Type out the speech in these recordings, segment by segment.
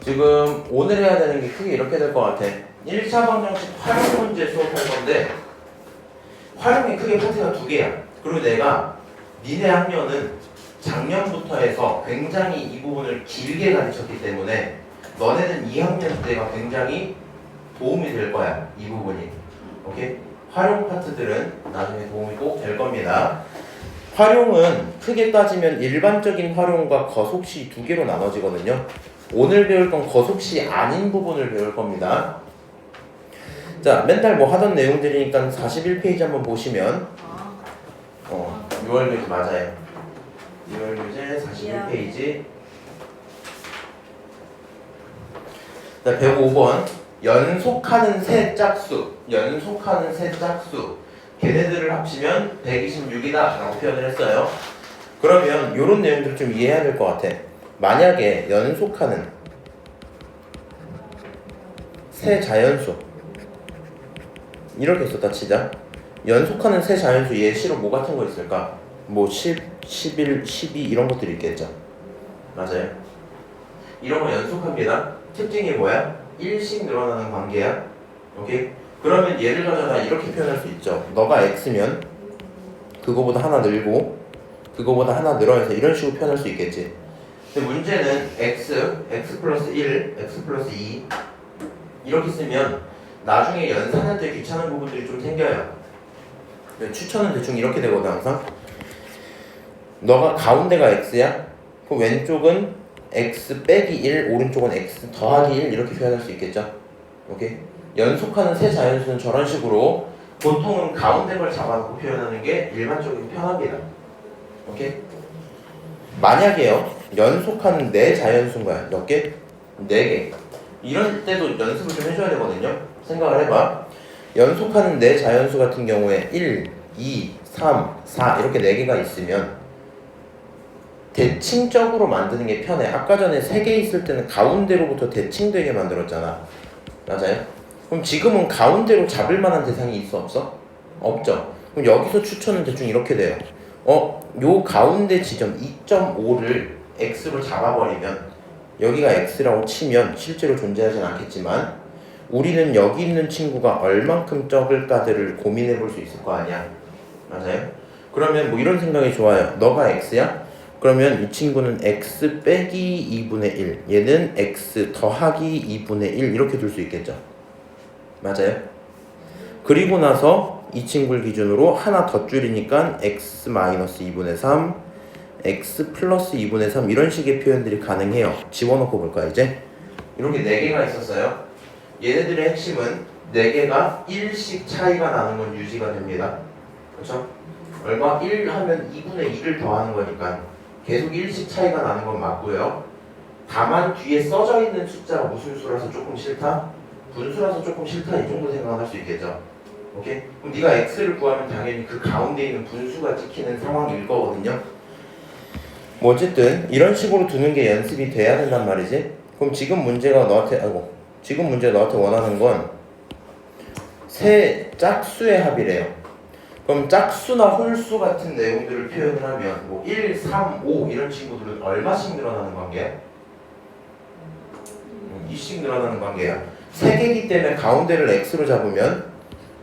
지금 오늘 해야 되는 게 크게 이렇게 될 것 같아. 1차 방정식 활용 문제 수업할 건데 활용이 크게 파트가 두 개야. 그리고 내가 니네 학년은 작년부터 해서 굉장히 이 부분을 길게 가르쳤기 때문에 너네는 2학년 때가 굉장히 도움이 될 거야. 이 부분이. 오케이? 활용 파트들은 나중에 도움이 꼭 될 겁니다. 활용은 크게 따지면 일반적인 활용과 거속시 두 개로 나눠지거든요. 오늘 배울 건 거속시 아닌 부분을 배울 겁니다. 자, 맨날 뭐 하던 내용들이니까 41페이지 한번 보시면 6월 교재 맞아요. 6월 교재 41페이지. 자, 105번. 연속하는 세 짝수. 연속하는 세 짝수. 걔네들을 합치면 126이다 라고 표현을 했어요. 그러면 이런 내용들을 좀 이해해야 될 것 같아. 만약에 연속하는 세 자연수 이렇게 썼다 치자. 연속하는 세 자연수 예시로 뭐 같은 거 있을까? 뭐 10, 11, 12 이런 것들이 있겠죠. 맞아요. 이런 거 연속합니다. 특징이 뭐야? 1씩 늘어나는 관계야. 오케이? 그러면 얘를 가져다 이렇게 표현할 수 있죠. 너가 x면 그거보다 하나 늘고 그거보다 하나 늘어서 이런 식으로 표현할 수 있겠지. 근데 문제는 x 플러스 1, x 플러스 2 이렇게 쓰면 나중에 연산할 때 귀찮은 부분들이 좀 생겨요. 추천은 대충 이렇게 되거든 항상. 너가 가운데가 x야? 그럼 왼쪽은 x 빼기 1, 오른쪽은 x 더하기 1 이렇게 표현할 수 있겠죠. 오케이? 연속하는 세 자연수는 저런 식으로 보통은 가운데 걸 잡아놓고 표현하는 게 일반적인 편합니다. 오케이? 만약에요 연속하는 네 자연수인 거야. 몇 개? 4개. 이런 때도 연습을 좀 해줘야 되거든요. 생각을 해봐. 연속하는 네 자연수 같은 경우에 1, 2, 3, 4 이렇게 4개가 있으면 대칭적으로 만드는 게 편해. 아까 전에 3개 있을 때는 가운데로부터 대칭되게 만들었잖아. 맞아요? 그럼 지금은 가운데로 잡을 만한 대상이 있어 없어? 없죠. 그럼 여기서 추천은 대충 이렇게 돼요. 요 가운데 지점 2.5를 x로 잡아버리면 여기가 x라고 치면 실제로 존재하진 않겠지만 우리는 여기 있는 친구가 얼만큼 적을까들을 고민해 볼 수 있을 거 아니야. 맞아요? 그러면 뭐 이런 생각이 좋아요. 너가 x야? 그러면 이 친구는 x 빼기 2분의 1 얘는 x 더하기 2분의 1 이렇게 둘 수 있겠죠. 맞아요? 그리고 나서 이 친구를 기준으로 하나 더 줄이니까 x 마이너스 2분의 3 x 플러스 2분의 3 이런 식의 표현들이 가능해요. 집어넣고 볼까 이제? 이렇게 4개가 있었어요. 얘네들의 핵심은 4개가 1씩 차이가 나는 건 유지가 됩니다. 그렇죠? 얼마? 1 하면 2분의 2를 더하는 거니까 계속 1씩 차이가 나는 건 맞고요. 다만 뒤에 써져 있는 숫자가 무슨 수라서 조금 싫다? 분수라서 조금 싫다 이 정도 생각을 할 수 있겠죠. 오케이? 그럼 네가 x를 구하면 당연히 그 가운데 있는 분수가 찍히는 상황일 거거든요. 뭐 어쨌든 이런 식으로 두는 게 연습이 돼야 된단 말이지. 그럼 지금 문제가 너한테 원하는 건 세 짝수의 합이래요. 그럼 짝수나 홀수 같은 내용들을 표현을 하면 뭐 1, 3, 5 이런 친구들은 얼마씩 늘어나는 관계야? 2씩 늘어나는 관계야. 3개이기 때문에 가운데를 x로 잡으면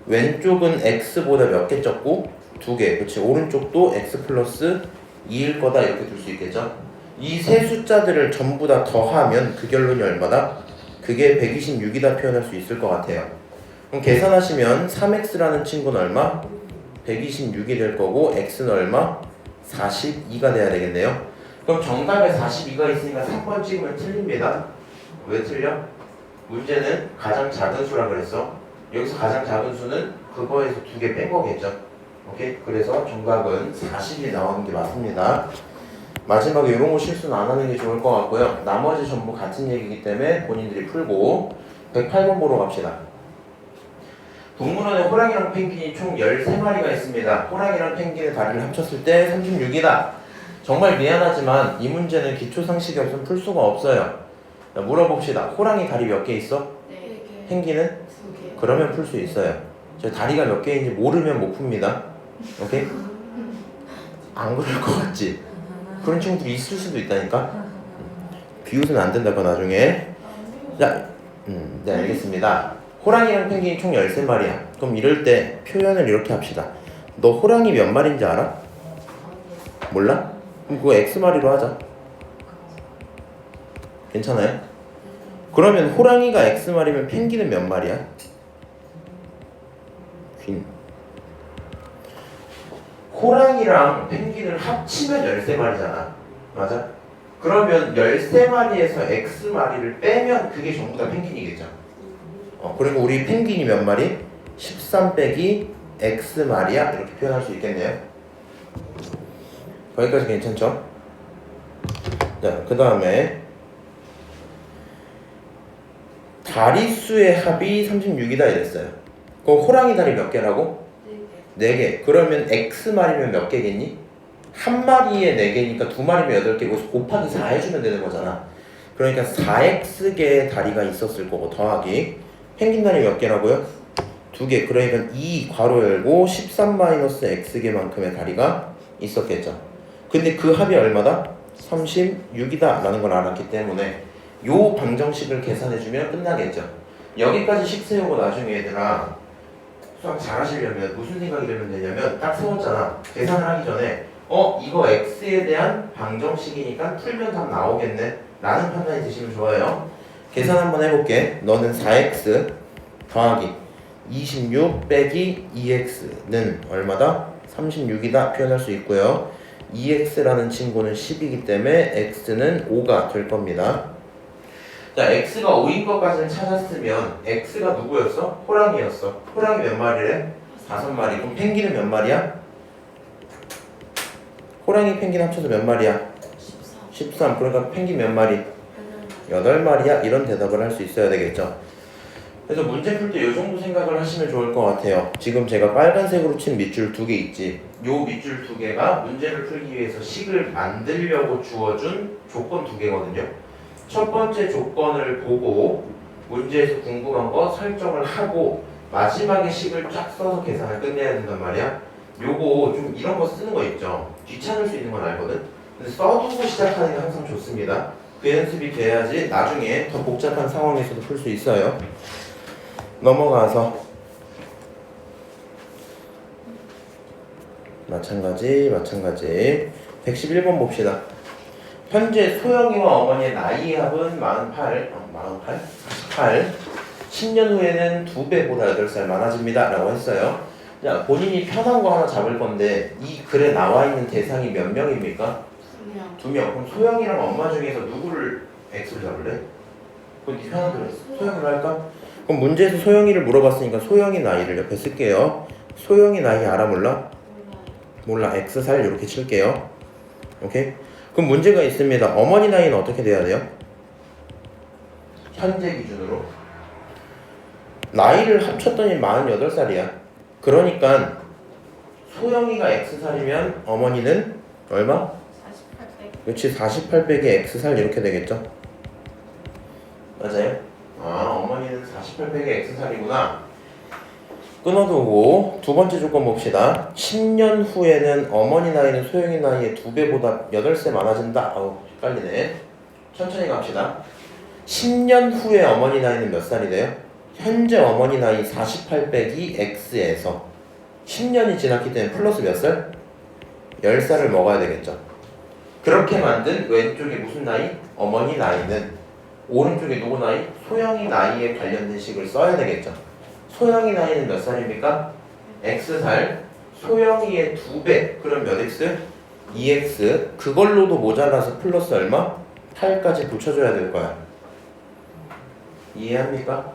왼쪽은 x보다 몇 개 적고 2개. 그렇지. 오른쪽도 x 플러스 2일 거다 이렇게 둘 수 있겠죠. 이 세 숫자들을 전부 다 더하면 그 결론이 얼마다? 그게 126이다 표현할 수 있을 것 같아요. 그럼 계산하시면 3x라는 친구는 얼마? 126이 될 거고 x는 얼마? 42가 돼야 되겠네요. 그럼 정답에 42가 있으니까 3번 찍으면 틀립니다. 왜 틀려? 문제는 가장 작은 수라 그랬어. 여기서 가장 작은 수는 그거에서 2개 뺀 거겠죠. 오케이? 그래서 정답은 40이 나오는 게 맞습니다. 마지막에 이런 거 실수는 안 하는 게 좋을 것 같고요. 나머지 전부 같은 얘기이기 때문에 본인들이 풀고 108번 보러 갑시다. 동물원에 호랑이랑 펭귄이 총 13마리가 있습니다. 호랑이랑 펭귄의 다리를 합쳤을 때 36이다. 정말 미안하지만 이 문제는 기초상식이 없으면 풀 수가 없어요. 자, 물어봅시다. 호랑이 다리 몇 개 있어? 4개. 펭귄은? 2개. 그러면 풀 수 있어요. 저 다리가 몇 개인지 모르면 못 풉니다. 오케이? 안 그럴 것 같지? 그런 친구들이 있을 수도 있다니까? 비웃으면 안 된다, 그 나중에. 자, 네 알겠습니다. 호랑이랑 펭귄이 총 13마리야. 그럼 이럴 때 표현을 이렇게 합시다. 너 호랑이 몇 마리인지 알아? 몰라? 그럼 그거 X마리로 하자. 괜찮아요? 그러면 호랑이가 X마리면 펭귄은 몇 마리야? 호랑이랑 펭귄을 합치면 13마리잖아. 맞아? 그러면 13마리에서 X마리를 빼면 그게 전부 다 펭귄이겠죠. 그리고 우리 펭귄이 몇 마리? 13 빼기 X마리야? 이렇게 표현할 수 있겠네요. 거기까지 괜찮죠? 자, 그 다음에 다리수의 합이 36이다 이랬어요. 그럼 호랑이 다리 몇 개라고? 4개. 그러면 X마리면 몇 개겠니? 한 마리에 4개니까 2마리면 8개. 그래서 곱하기 4 해주면 되는 거잖아. 그러니까 4X개의 다리가 있었을 거고 더하기 펭귄 다리 몇 개라고요? 2개. 그러니까 2 괄호 열고 13-X개만큼의 다리가 있었겠죠. 근데 그 합이 얼마다? 36이다 라는 걸 알았기 때문에 요 방정식을 계산해주면 끝나겠죠. 여기까지 식 세우고 나중에 얘들아 수학 잘 하시려면 무슨 생각이 들면 되냐면 딱 세웠잖아. 계산을 하기 전에 이거 x에 대한 방정식이니까 풀면 답 나오겠네 라는 판단이 드시면 좋아요. 계산 한번 해볼게. 너는 4x 더하기 26 빼기 2x는 얼마다? 36이다 표현할 수 있고요. 2x라는 친구는 10이기 때문에 x는 5가 될 겁니다. 자, x가 5인 것까지는 찾았으면 x가 누구였어? 호랑이였어. 호랑이 몇 마리래? 5마리. 그럼 펭귄은 몇 마리야? 호랑이 펭귄 합쳐서 몇 마리야? 13. 그러니까 펭귄 몇 마리? 8마리야. 이런 대답을 할 수 있어야 되겠죠. 그래서 문제 풀 때 이 정도 생각을 하시면 좋을 것 같아요. 지금 제가 빨간색으로 친 밑줄 2개 있지. 요 밑줄 2개가 문제를 풀기 위해서 식을 만들려고 주어준 조건 2개거든요. 첫 번째 조건을 보고 문제에서 궁금한 거 설정을 하고 마지막에 식을 쫙 써서 계산을 끝내야 된단 말이야. 요거 좀 이런 거 쓰는 거 있죠. 귀찮을 수 있는 건 알거든. 근데 써두고 시작하는 게 항상 좋습니다. 그 연습이 돼야지 나중에 더 복잡한 상황에서도 풀 수 있어요. 넘어가서 마찬가지 111번 봅시다. 현재 소영이와 어머니의 나이의 합은 48 10년 후에는 2배보다 8살 많아집니다 라고 했어요. 자, 본인이 편한 거 하나 잡을 건데 이 글에 나와 있는 대상이 몇 명입니까? 2명. 그럼 소영이랑 엄마 중에서 누구를 X를 잡을래? 그건 네 편한 대로 소영이로 할까? 그럼 문제에서 소영이를 물어봤으니까 소영이 나이를 옆에 쓸게요. 소영이 나이 알아 몰라? 몰라. X살 이렇게 칠게요. 오케이? 그럼 문제가 있습니다. 어머니 나이는 어떻게 돼야 돼요? 현재 기준으로 나이를 합쳤더니 48살이야. 그러니까 소영이가 X살이면 어머니는 얼마? 48 그렇지. 48 빼기 X살 이렇게 되겠죠. 맞아요? 어머니는 48 빼기 X살이구나. 끊어두고 두 번째 조건 봅시다. 10년 후에는 어머니 나이는 소영이 나이의 2배보다 8세 많아진다. 헷갈리네. 천천히 갑시다. 10년 후에 어머니 나이는 몇 살이 돼요? 현재 어머니 나이 48 빼기 X에서 10년이 지났기 때문에 플러스 몇 살? 10살을 먹어야 되겠죠. 그렇게 만든 왼쪽에 무슨 나이? 어머니 나이는 오른쪽에 누구 나이? 소영이 나이에 관련된 식을 써야 되겠죠. 소영이 나이는 몇 살입니까? X살. 소영이의 2배. 그럼 몇 X? 2X. 그걸로도 모자라서 플러스 얼마? 8까지 붙여줘야 될 거야. 이해합니까?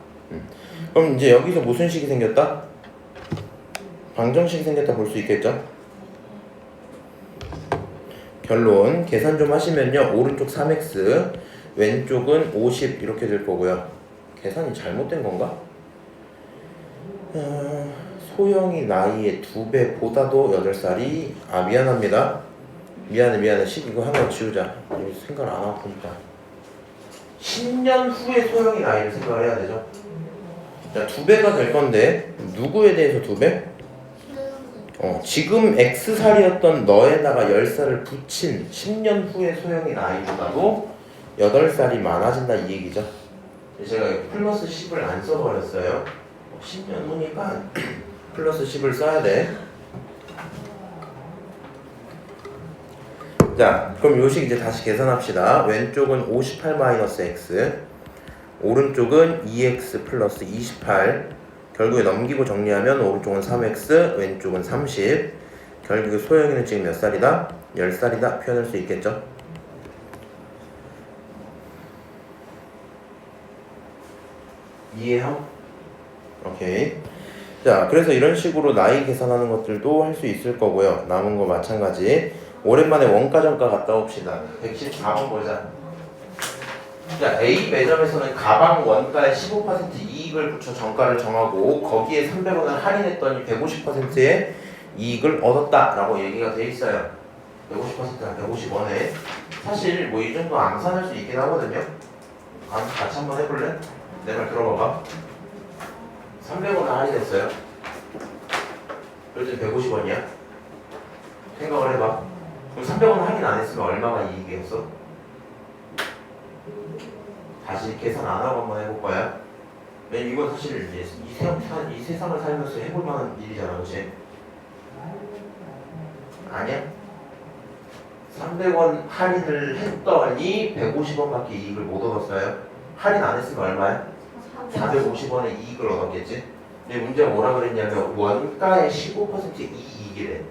그럼 이제 여기서 무슨 식이 생겼다? 방정식이 생겼다 볼 수 있겠죠? 결론 계산 좀 하시면요. 오른쪽 3x 왼쪽은 50 이렇게 될 거고요. 계산이 잘못된 건가? 소영이 나이의 2배보다도 8살이 미안합니다. 미안해. 이거 한번 지우자. 여기 생각 안 하고 보니까 10년 후에 소영이 나이를 생각을 해야 되죠. 자, 2배가 될 건데 누구에 대해서 2배? 지금 X살이었던 너에다가 10살을 붙인 10년 후에 소영이 나이보다도 8살이 많아진다 이 얘기죠. 제가 플러스 10을 안 써버렸어요. 10년 후니까 플러스 10을 써야 돼. 자, 그럼 요식 이제 다시 계산합시다. 왼쪽은 58-x, 오른쪽은 2x 플러스 28. 결국에 넘기고 정리하면 오른쪽은 3x, 왼쪽은 30. 결국에 소영이는 지금 몇 살이다? 10살이다 표현할 수 있겠죠? 이해함? 오케이. 자, 그래서 이런 식으로 나이 계산하는 것들도 할 수 있을 거고요. 남은 거 마찬가지. 오랜만에 원가 정가 갔다 옵시다. 114번 보자. 자, A 매점에서는 가방 원가에 15% 이익을 붙여 정가를 정하고 거기에 300원을 할인했더니 150%의 이익을 얻었다라고 얘기가 돼 있어요. 150%가 150원에 사실 뭐 이 정도 암산할 수 있긴 하거든요. 같이 한번 해볼래? 내 말 들어봐봐. 300원을 할인했어요. 그럴 때 150원이야. 생각을 해봐. 그럼 300원 할인 안 했으면 얼마가 이익이었어? 다시 계산 안 하고 한번 해볼 거야. 왜냐면 이건 사실 이제 이 세상을 살면서 해볼 만한 일이잖아, 그치? 아니야? 300원 할인을 했더니 150원밖에 이익을 못 얻었어요. 할인 안 했으면 얼마야? 450원의 이익을 얻었겠지? 근데 문제가 뭐라 그랬냐면 원가의 15%의 이익이래.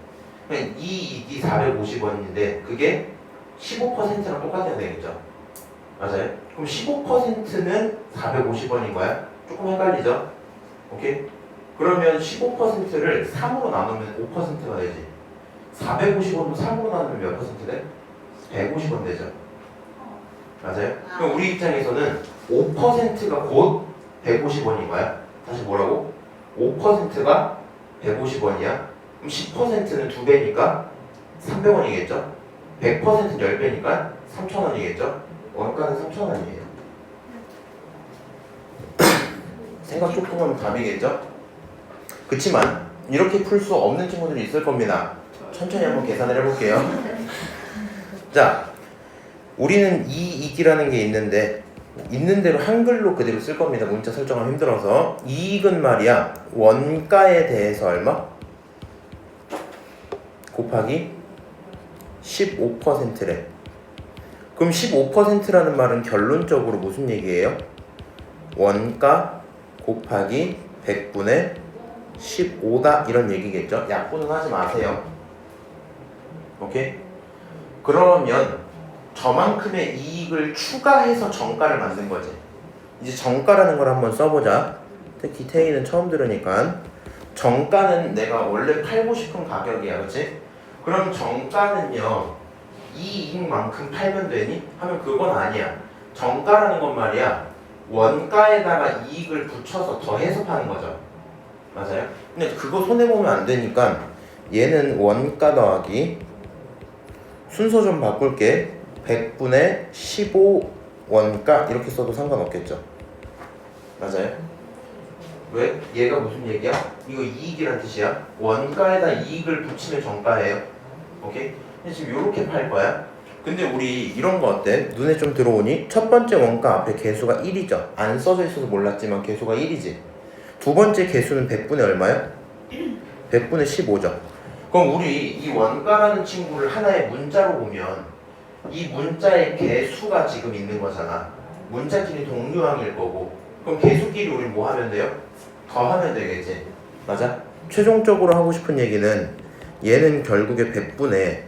그러니까 이 이익이 450원인데 그게 15%랑 똑같아야 되겠죠? 맞아요? 그럼 15%는 450원인 거야? 조금 헷갈리죠? 오케이? 그러면 15%를 3으로 나누면 5%가 되지. 450원도 3으로 나누면 몇 퍼센트 돼? 150원 되죠? 맞아요? 그럼 우리 입장에서는 5%가 곧 150원인 거야. 다시 뭐라고? 5%가 150원이야. 그럼 10%는 2배니까 300원이겠죠? 100%는 10배니까 3,000원이겠죠? 원가는 3,000원이에요. 생각 조금 하면 답이겠죠? 그치만 이렇게 풀 수 없는 친구들이 있을 겁니다. 천천히 한번 계산을 해볼게요. 자, 우리는 이익이라는 게 있는 대로 한글로 그대로 쓸 겁니다. 문자 설정하면 힘들어서. 이익은 말이야 원가에 대해서 얼마? 곱하기 15%래. 그럼 15%라는 말은 결론적으로 무슨 얘기예요? 원가 곱하기 100분의 15다 이런 얘기겠죠? 약분은 하지 마세요. 오케이? 그러면 저만큼의 이익을 추가해서 정가를 만든 거지. 이제 정가라는 걸 한번 써보자. 특히 태희는 처음 들으니까. 정가는 내가 원래 팔고 싶은 가격이야, 그렇지? 그럼 정가는요 이 이익만큼 팔면 되니? 하면 그건 아니야. 정가라는 건 말이야 원가에다가 이익을 붙여서 더해서 파는 거죠. 맞아요? 근데 그거 손해보면 안 되니까 얘는 원가 더하기 순서 좀 바꿀게. 100분의 15 원가 이렇게 써도 상관없겠죠. 맞아요? 왜? 얘가 무슨 얘기야? 이거 이익이란 뜻이야. 원가에다 이익을 붙이면 정가예요. 오케이? 근데 지금 요렇게 팔 거야. 근데 우리 이런 거 어때? 눈에 좀 들어오니? 첫 번째 원가 앞에 개수가 1이죠. 안 써져 있어서 몰랐지만 개수가 1이지. 두 번째 개수는 100분의 얼마야? 100분의 15죠. 그럼 우리 이 원가라는 친구를 하나의 문자로 보면 이 문자의 개수가 지금 있는 거잖아. 문자끼리 동류항일 거고. 그럼 개수끼리 우린 뭐 하면 돼요? 더하면 되겠지. 맞아? 최종적으로 하고 싶은 얘기는 얘는 결국에 100분의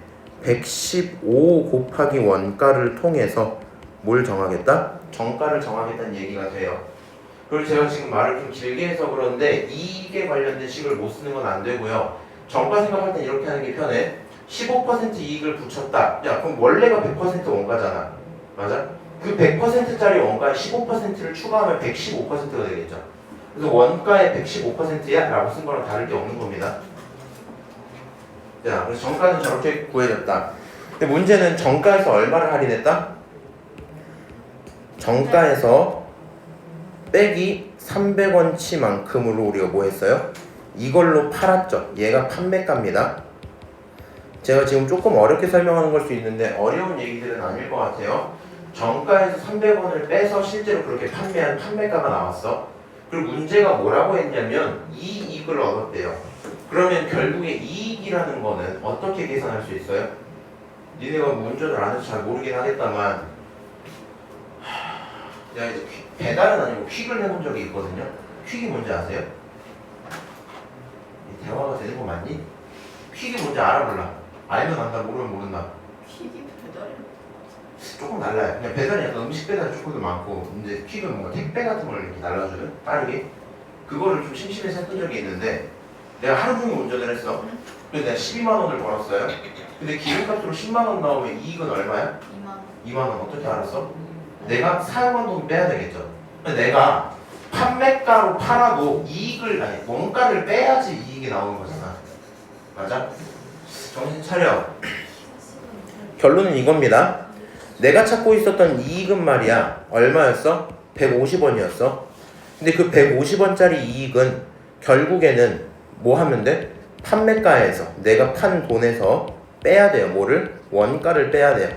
115 곱하기 원가를 통해서 뭘 정하겠다? 정가를 정하겠다는 얘기가 돼요. 그리고 제가 지금 말을 좀 길게 해서 그런데 이익에 관련된 식을 못 쓰는 건 안 되고요. 정가 생각할 땐 이렇게 하는 게 편해. 15% 이익을 붙였다. 야, 그럼 원래가 100% 원가잖아. 맞아? 그 100%짜리 원가에 15%를 추가하면 115%가 되겠죠. 그래서 원가의 115%야? 라고 쓴 거랑 다를 게 없는 겁니다. 자, 그래서 정가는 저렇게 구해졌다. 근데 문제는 정가에서 얼마를 할인했다? 정가에서 빼기 300원치만큼으로 우리가 뭐 했어요? 이걸로 팔았죠. 얘가 판매가입니다. 제가 지금 조금 어렵게 설명하는 걸 수 있는데 어려운 얘기들은 아닐 것 같아요. 정가에서 300원을 빼서 실제로 그렇게 판매한 판매가가 나왔어. 그리고 문제가 뭐라고 했냐면 이익을 얻었대요. 그러면 결국에 이익이라는 거는 어떻게 계산할 수 있어요? 니네가 뭐 운전을 안 해서 잘 모르긴 하겠다만 내가 이제 배달은 아니고 퀵을 해본 적이 있거든요. 퀵이 뭔지 아세요? 이 대화가 되는 거 맞니? 퀵이 뭔지 알아 몰라? 알면 안다 모르면 모른다. 킥이 배달이 조금 달라요. 그냥 배달이 약간 음식 배달이 조금 더 많고 이제 퀵은 뭔가 택배 같은 걸 이렇게 날라주는 빠르게 그거를 좀 심심해서 했던 적이 있는데 내가 하루 종일 운전을 했어. 그래서 내가 12만 원을 벌었어요. 근데 기름값으로 10만 원 나오면 이익은 얼마야? 2만 원. 2만 원. 어떻게 알았어? 내가 사용한 돈 빼야 되겠죠. 내가 판매가로 팔아도 이익을 아니 원가를 빼야지 이익이 나오는 거잖아. 맞아? 정신 차려. 결론은 이겁니다. 내가 찾고 있었던 이익은 말이야 얼마였어? 150원이었어. 근데 그 150원짜리 이익은 결국에는 뭐 하면 돼? 판매가에서 내가 판 돈에서 빼야 돼요. 뭐를? 원가를 빼야 돼요.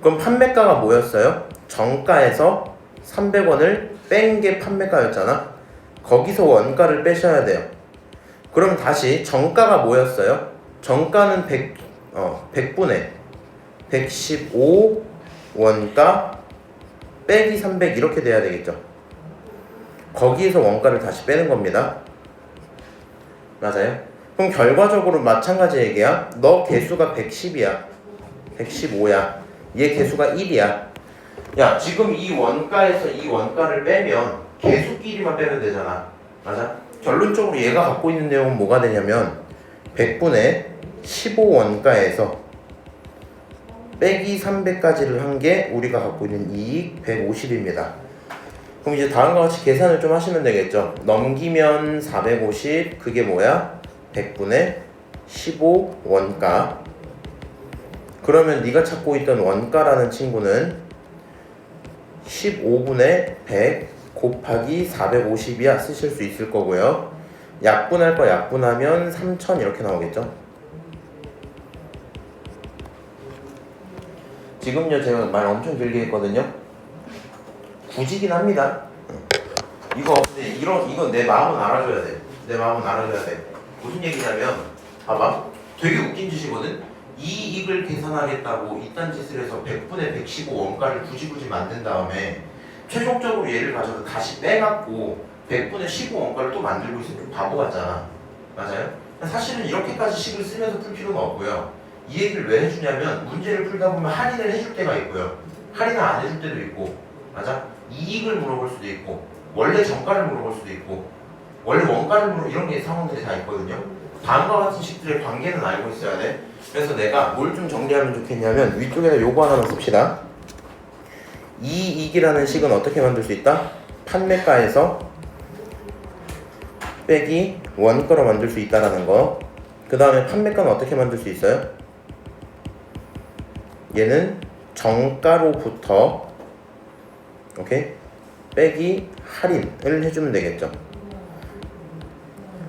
그럼 판매가가 뭐였어요? 정가에서 300원을 뺀 게 판매가였잖아. 거기서 원가를 빼셔야 돼요. 그럼 다시 정가가 뭐였어요? 정가는 100분의 115 원가 빼기 300 이렇게 돼야 되겠죠. 거기에서 원가를 다시 빼는 겁니다. 맞아요? 그럼 결과적으로 마찬가지 얘기야. 너 개수가 110이야 115야 얘 개수가 1이야. 야 지금 이 원가에서 이 원가를 빼면 개수끼리만 빼면 되잖아. 맞아? 결론적으로 얘가 갖고 있는 내용은 뭐가 되냐면 100분의 15원가에서 빼기 300까지를 한 게 우리가 갖고 있는 이익 150입니다. 그럼 이제 다음과 같이 계산을 좀 하시면 되겠죠. 넘기면 450 그게 뭐야? 100분의 15원가. 그러면 네가 찾고 있던 원가라는 친구는 15분의 100 곱하기 450이야 쓰실 수 있을 거고요. 약분할 거 약분하면 3000 이렇게 나오겠죠. 지금요 제가 말 엄청 길게 했거든요. 굳이긴 합니다. 이거 근데 이건 내 마음은 알아줘야 돼. 내 마음은 알아줘야 돼. 무슨 얘기냐면 봐봐. 되게 웃긴 짓이거든. 이익을 계산하겠다고 이딴 짓을 해서 100분의 115 원가를 굳이 만든 다음에 최종적으로 얘를 가져서 다시 빼갖고 100분의 15 원가를 또 만들고 있으면 좀 바보 같잖아. 맞아요? 사실은 이렇게까지 식을 쓰면서 풀 필요는 없고요. 이 얘기를 왜 해주냐면 문제를 풀다 보면 할인을 해줄 때가 있고요. 할인을 안 해줄 때도 있고. 맞아? 이익을 물어볼 수도 있고 원래 정가를 물어볼 수도 있고 원래 원가를 물어볼 이런 게 상황들이 다 있거든요. 다음과 같은 식들의 관계는 알고 있어야 돼. 그래서 내가 뭘 좀 정리하면 좋겠냐면 위쪽에다 요거 하나만 씁시다. 이익이라는 식은 어떻게 만들 수 있다? 판매가에서 빼기 원가로 만들 수 있다라는 거. 그 다음에 판매가는 어떻게 만들 수 있어요? 얘는 정가로부터 오케이? 빼기 할인을 해주면 되겠죠.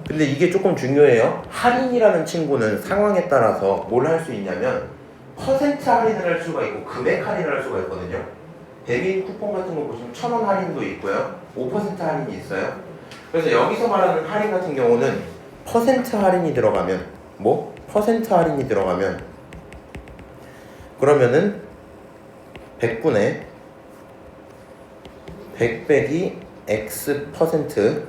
근데 이게 조금 중요해요. 할인이라는 친구는 상황에 따라서 뭘 할 수 있냐면 퍼센트 할인을 할 수가 있고 금액 할인을 할 수가 있거든요. 배민 쿠폰 같은 거 보시면 1000원 할인도 있고요. 5% 할인이 있어요. 그래서 여기서 말하는 할인 같은 경우는 퍼센트 할인이 들어가면 뭐? 퍼센트 할인이 들어가면 그러면은 100분의 100 빼기 X 퍼센트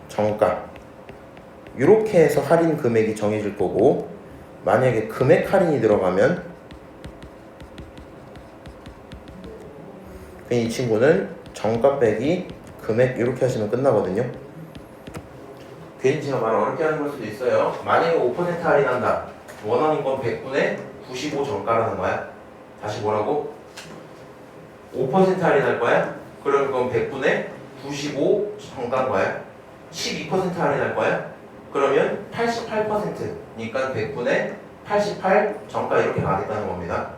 정가 이렇게 해서 할인 금액이 정해질 거고 만약에 금액 할인이 들어가면 이 친구는 정가 빼기 금액 이렇게 하시면 끝나거든요. 괜히 제가 말 어렵게 하는 걸 수도 있어요. 만약에 5% 할인한다. 원하는 건 100분의 95 정가라는 거야. 다시 뭐라고? 5% 할인할 거야? 그럼 그건 100분의 95 정가인 거야. 12% 할인할 거야? 그러면 88%니까 100분의 88 정가 이렇게 가겠다는 겁니다.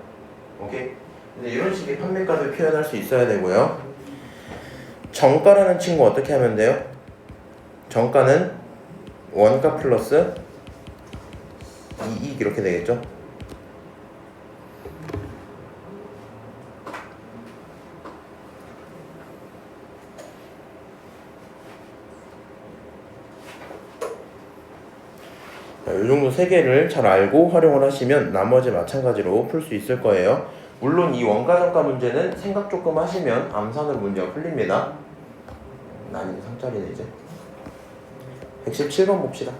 오케이? 근데 이런 식의 판매가를 표현할 수 있어야 되고요. 정가라는 친구 어떻게 하면 돼요? 정가는 원가 플러스 이익 이렇게 되겠죠. 이 정도 세 개를 잘 알고 활용을 하시면 나머지 마찬가지로 풀 수 있을 거예요. 물론 이 원가정가 문제는 생각 조금 하시면 암산으로 문제가 풀립니다. 난이도 3짜리네 이제. 117번 봅시다.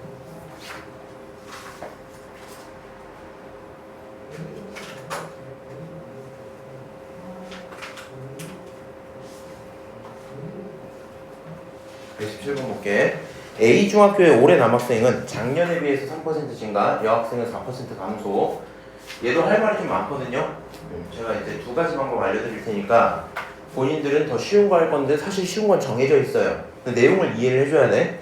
볼게. A 중학교의 올해 남학생은 작년에 비해서 3% 증가, 여학생은 4% 감소. 얘도 할 말이 좀 많거든요. 제가 이제 두 가지 방법 알려드릴 테니까 본인들은 더 쉬운 거 할 건데 사실 쉬운 건 정해져 있어요. 근데 내용을 이해를 해줘야 돼.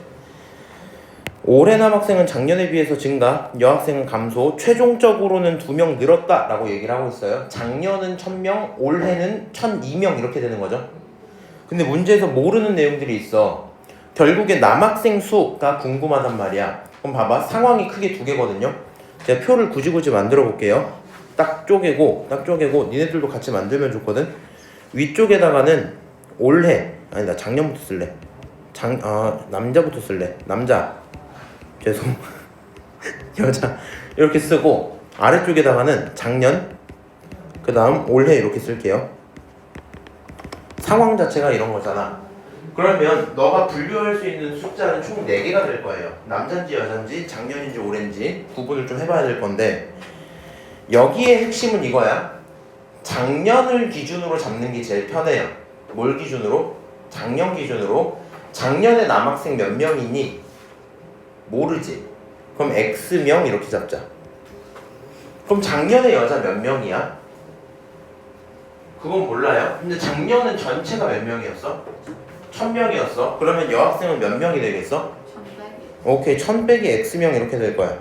올해 남학생은 작년에 비해서 증가, 여학생은 감소, 최종적으로는 2명 늘었다 라고 얘기를 하고 있어요. 작년은 1000명, 올해는 1002명 이렇게 되는 거죠. 근데 문제에서 모르는 내용들이 있어. 결국에 남학생 수가 궁금하단 말이야. 그럼 봐봐, 상황이 크게 두 개거든요. 제가 표를 굳이 만들어 볼게요. 딱 쪼개고 니네들도 같이 만들면 좋거든. 위쪽에다가는 올해, 아니 나 작년부터 쓸래. 남자부터 쓸래. 남자, 죄송 여자 이렇게 쓰고, 아래쪽에다가는 작년, 그 다음 올해 이렇게 쓸게요. 상황 자체가 이런 거잖아. 그러면 너가 분류할 수 있는 숫자는 총 4개가 될 거예요. 남자인지 여자인지 작년인지 올해인지 구분을 좀 해봐야 될 건데, 여기에 핵심은 이거야. 작년을 기준으로 잡는 게 제일 편해요. 뭘 기준으로? 작년 기준으로. 작년에 남학생 몇 명이니? 모르지. 그럼 X명 이렇게 잡자. 그럼 작년에 여자 몇 명이야? 그건 몰라요. 근데 작년은 전체가 몇 명이었어? 1000명이었어. 그러면 여학생은 몇 명이 되겠어? 1100. 오케이, 1000 빼기 X명 이렇게 될 거야.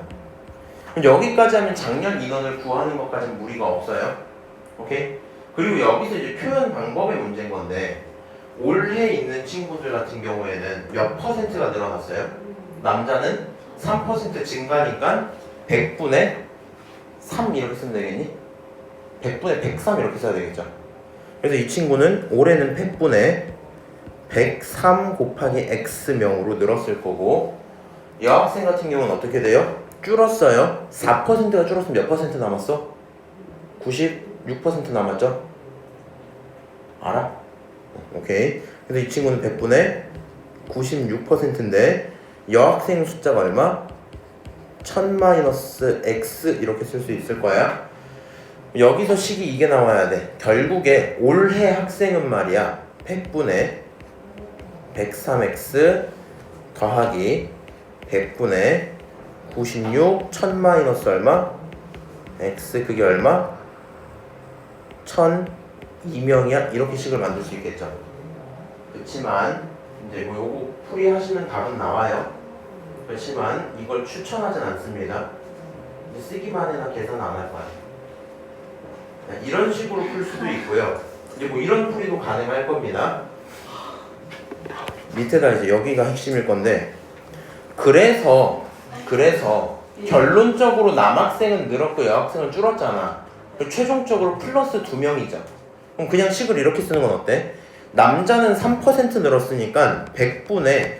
그럼 여기까지 하면 작년 인원을 구하는 것까지는 무리가 없어요. 오케이? 그리고 여기서 이제 표현 방법의 문제인 건데, 올해 있는 친구들 같은 경우에는 몇 퍼센트가 늘어났어요? 남자는 3% 증가니까 100분의 3 이렇게 쓰면 되겠니? 100분의 103 이렇게 써야 되겠죠. 그래서 이 친구는 올해는 100분의 103 곱하기 X명으로 늘었을 거고, 여학생 같은 경우는 어떻게 돼요? 줄었어요. 4%가 줄었으면 몇 퍼센트 남았어? 96% 남았죠? 알아? 오케이. 그래서 이 친구는 100분의 96%인데 여학생 숫자가 얼마? 1000-X 이렇게 쓸 수 있을 거야. 여기서 식이 이게 나와야 돼. 결국에 올해 학생은 말이야 100분의 103X 더하기 100분의 96 1000- 얼마? X 그게 얼마? 1002명이야? 이렇게 식을 만들 수 있겠죠. 그렇지만 이제 뭐 요거 풀이하시면 답은 나와요. 그렇지만 이걸 추천하진 않습니다. 쓰기만 해나 계산 안 할 거야. 이런 식으로 풀 수도 있고요. 이제 뭐 이런 풀이도 가능할 겁니다. 밑에다 이제 여기가 핵심일 건데, 그래서 결론적으로 남학생은 늘었고 여학생은 줄었잖아. 최종적으로 플러스 2명이죠. 그럼 그냥 식을 이렇게 쓰는 건 어때? 남자는 3% 늘었으니까 100분의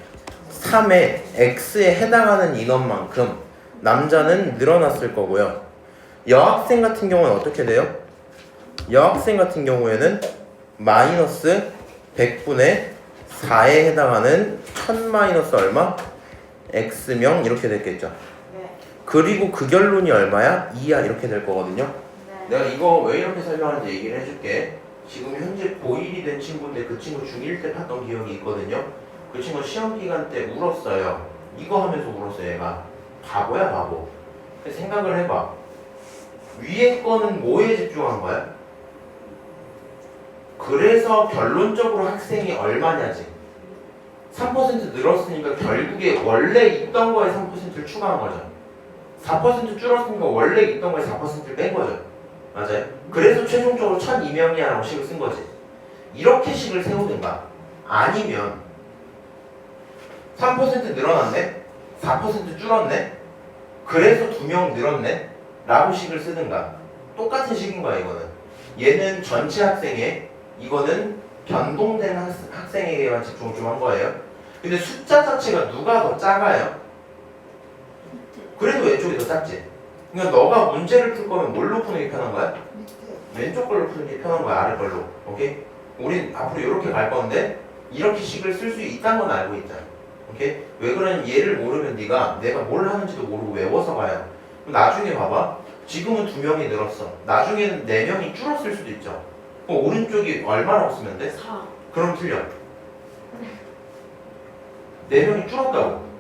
3의 X에 해당하는 인원만큼 남자는 늘어났을 거고요. 여학생 같은 경우는 어떻게 돼요? 여학생 같은 경우에는 마이너스 100분의 4에 해당하는 1000- 얼마? X명 이렇게 됐겠죠. 네. 그리고 그 결론이 얼마야? 2야 이렇게 될 거거든요. 네. 내가 이거 왜 이렇게 설명하는지 얘기를 해줄게. 지금 현재 고1이 된 친구인데 그 친구 중1 때 봤던 기억이 있거든요. 그 친구 시험 기간 때 울었어요. 이거 하면서 울었어요. 얘가 바보야 바보. 생각을 해봐. 위에 거는 뭐에 집중한 거야? 그래서 결론적으로 학생이 얼마냐지. 3% 늘었으니까 결국에 원래 있던 거에 3%를 추가한 거죠. 4% 줄었으니까 원래 있던 거에 4%를 뺀 거죠. 맞아요? 그래서 최종적으로 1002명이야 라고 식을 쓴 거지. 이렇게 식을 세우든가, 아니면 3% 늘어났네? 4% 줄었네? 그래서 2명 늘었네? 라고 식을 쓰든가. 똑같은 식인 거야 이거는. 얘는 전체 학생에, 이거는 변동된 학생에게만 집중을 좀 한 거예요. 근데 숫자 자체가 누가 더 작아요? 그래도 왼쪽이 더 작지. 그러니까 너가 문제를 풀 거면 뭘로 푸는 게 편한 거야? 왼쪽 걸로 푸는 게 편한 거야, 아래 걸로. 오케이? 우린 앞으로 이렇게 갈 건데 이렇게 식을 쓸 수 있다는 건 알고 있잖아. 오케이? 왜 그러냐면 얘를 모르면 네가 내가 뭘 하는지도 모르고 외워서 가요. 그럼 나중에 봐봐. 지금은 2명이 늘었어. 나중에는 4명이 줄었을 수도 있죠. 그럼 오른쪽이 얼마라고 쓰면 돼? 4. 그럼 틀려. 4명이 줄었다고.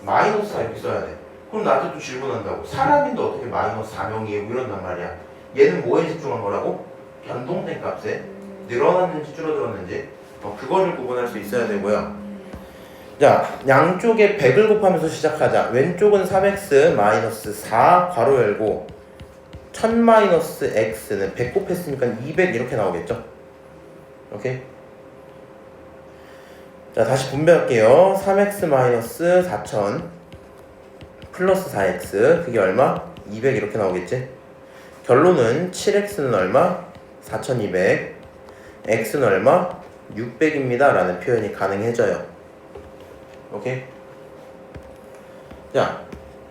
마이너스 4 이렇게 써야 돼. 그럼 나한테 또 질문한다고. 사람인데 어떻게 마이너스 4명이에요? 이런단 말이야. 얘는 뭐에 집중한 거라고? 변동된 값에 늘어났는지 줄어들었는지 그거를 구분할 수 있어야 되고요. 자, 양쪽에 100을 곱하면서 시작하자. 왼쪽은 3x 마이너스 4 괄호 열고 1000 마이너스 x는 100 곱했으니까 200 이렇게 나오겠죠? 오케이? 자, 다시 분배할게요. 3x 마이너스 4000 플러스 4x 그게 얼마? 200 이렇게 나오겠지? 결론은 7x는 얼마? 4200 x는 얼마? 600입니다 라는 표현이 가능해져요. 오케이? 자,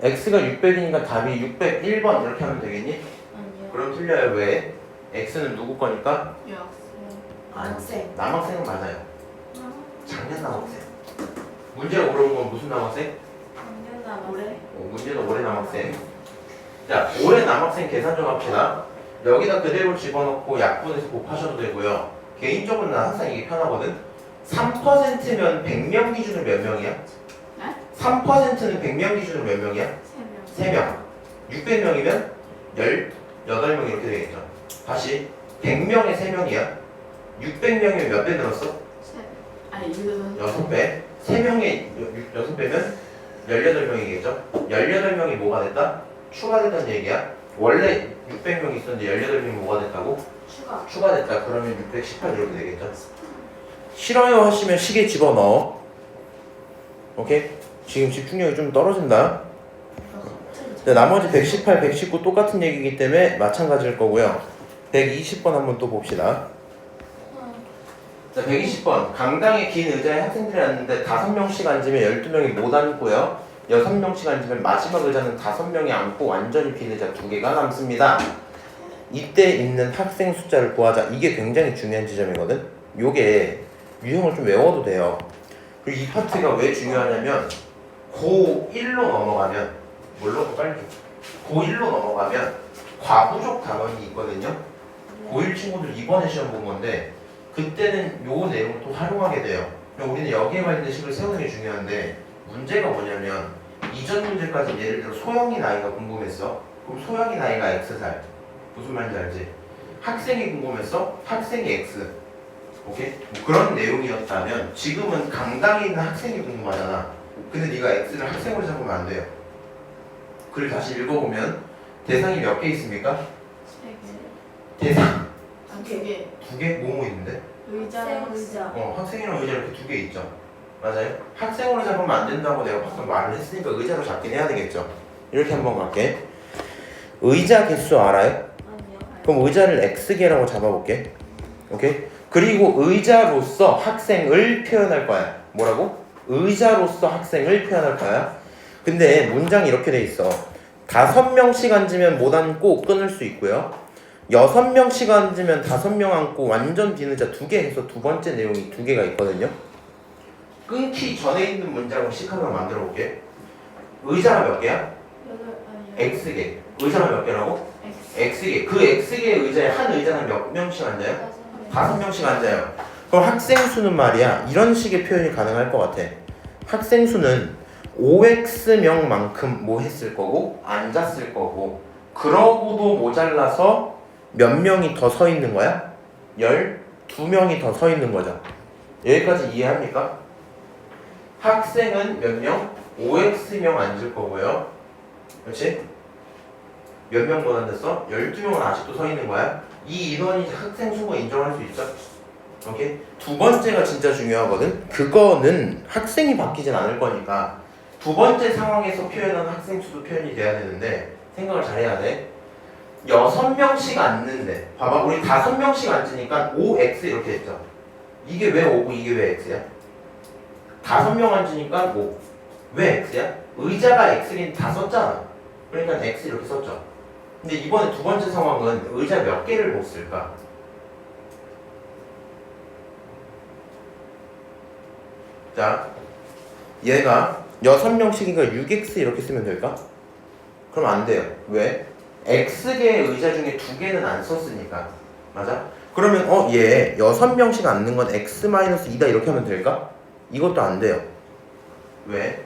x가 600이니까 답이 601번 이렇게 하면 되겠니? 아니요. 그럼 틀려요. 왜? x는 누구 거니까? 학생. 남학생은 맞아요. 작년 남학생. 문제가 물어본 건 무슨 남학생? 올해. 문제는 올해 남학생. 자, 올해 남학생 계산 좀 합시다. 여기다 그대로 집어넣고 약분해서 곱하셔도 되고요. 개인적으로 는 항상 이게 편하거든. 3%면 100명 기준으로 몇 명이야? 네? 3%는 100명 기준으로 몇 명이야? 3명. 600명이면 18명 이렇게 되겠죠. 다시 100명에 3명이야. 600명이면 몇 배 늘었어? 아니 이거는 6배. 3명에 6배면 18명이겠죠. 18명이 뭐가 됐다? 추가됐다는 얘기야. 원래 600명이 있었는데 18명이 뭐가 됐다고? 추가됐다. 그러면 618 이렇게 되겠죠. 싫어요 하시면 시계 집어넣어. 오케이? 지금 집중력이 좀 떨어진다. 자, 나머지 118, 119 똑같은 얘기이기 때문에 마찬가지일 거고요. 120번 한번 또 봅시다. 자, 120번. 강당에 긴 의자에 학생들이 앉는데 5명씩 앉으면 12명이 못 앉고요. 6명씩 앉으면 마지막 의자는 5명이 앉고 완전히 빈 의자 2개가 남습니다. 이때 있는 학생 숫자를 구하자. 이게 굉장히 중요한 지점이거든. 요게 유형을 좀 외워도 돼요. 그리고 이 파트가 왜 중요하냐면 고1로 넘어가면 뭘로 빨리 고1로 넘어가면 과부족 단원이 있거든요. 고1 친구들 이번에 시험 본 건데 그때는 요 내용을 또 활용하게 돼요. 우리는 여기에 관련된 식을 세우는 게 중요한데 문제가 뭐냐면 이전 문제까지 예를 들어 소영이 나이가 궁금했어. 그럼 소영이 나이가 X살. 무슨 말인지 알지? 학생이 궁금했어. 학생이 X. 오케이? 뭐 그런 내용이었다면 지금은 강당에 있는 학생이 궁금하잖아. 근데 네가 X를 학생으로 잡으면 안 돼요. 글을 다시 읽어보면 대상이 몇 개 있습니까? 3개. 대상 2개. 2개? 뭐뭐 있는데? 의자. 학생이랑 의자 이렇게 2개 있죠. 맞아요? 학생으로 잡으면 안 된다고 내가 방금 말을 했으니까 의자로 잡긴 해야 되겠죠. 이렇게 한번 갈게. 의자 개수 알아요? 아니요. 그럼 의자를 X개라고 잡아볼게. 오케이? 그리고 의자로서 학생을 표현할 거야. 뭐라고? 의자로서 학생을 표현할 거야. 근데 문장이 이렇게 돼 있어. 5명씩 앉으면 못 앉고 끊을 수 있고요. 6명씩 앉으면 5명 앉고 완전 빈 의자 2개 해서 두 번째 내용이 2개가 있거든요. 끊기 전에 있는 문장을 시카로 만들어 볼게. 의자가 몇 개야? X개. 의자가 몇 개라고? X개. 그 X개의 의자에 한 의자는 몇 명씩 앉아요? 5명씩 앉아요. 그럼 학생 수는 말이야 이런 식의 표현이 가능할 것 같아. 학생 수는 5X명만큼 뭐 했을 거고 앉았을 거고 그러고도 모자라서 몇 명이 더 서 있는 거야? 12명이 더 서 있는 거죠. 여기까지 이해합니까? 학생은 몇 명? 5X명 앉을 거고요. 그렇지? 몇 명 못 앉았어? 12명은 아직도 서 있는 거야. 이 인원이 학생 수고 인정할 수 있죠? 오케이? 두 번째가 진짜 중요하거든. 그거는 학생이 바뀌진 않을 거니까 두 번째 상황에서 표현한 학생 수도 표현이 돼야 되는데 생각을 잘 해야 돼. 6명씩 앉는데 봐봐 우리 5명씩 앉으니까 5x 이렇게 했죠. 이게 왜 5고 이게 왜 x야? 5명 앉으니까 5. 왜 x야? 의자가 X긴 다 썼잖아. 그러니까 X 이렇게 썼죠. 근데 이번에 두 번째 상황은 의자 몇 개를 못 쓸까? 자, 얘가 6명씩이니까 6X 이렇게 쓰면 될까? 그럼 안 돼요. 왜? X개의 의자 중에 2개는 안 썼으니까. 맞아? 그러면 얘 6명씩 앉는 건 X-2다 이렇게 하면 될까? 이것도 안 돼요. 왜?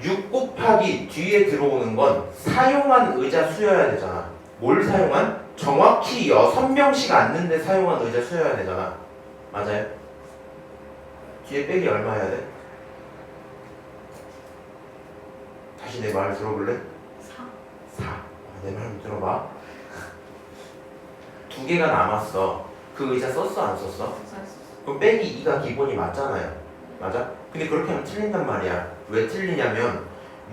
6 곱하기 뒤에 들어오는 건 사용한 의자 수여야 되잖아. 뭘 사용한? 정확히 6명씩 앉는데 사용한 의자 수여야 되잖아. 맞아요? 뒤에 빼기 얼마 해야 돼? 다시 내 말 들어볼래? 4. 내 말 좀 들어봐. 2개가 남았어. 그 의자 썼어 안 썼어? 그럼 빼기 2가 기본이 맞잖아요. 맞아? 근데 그렇게 하면 틀린단 말이야. 왜 틀리냐면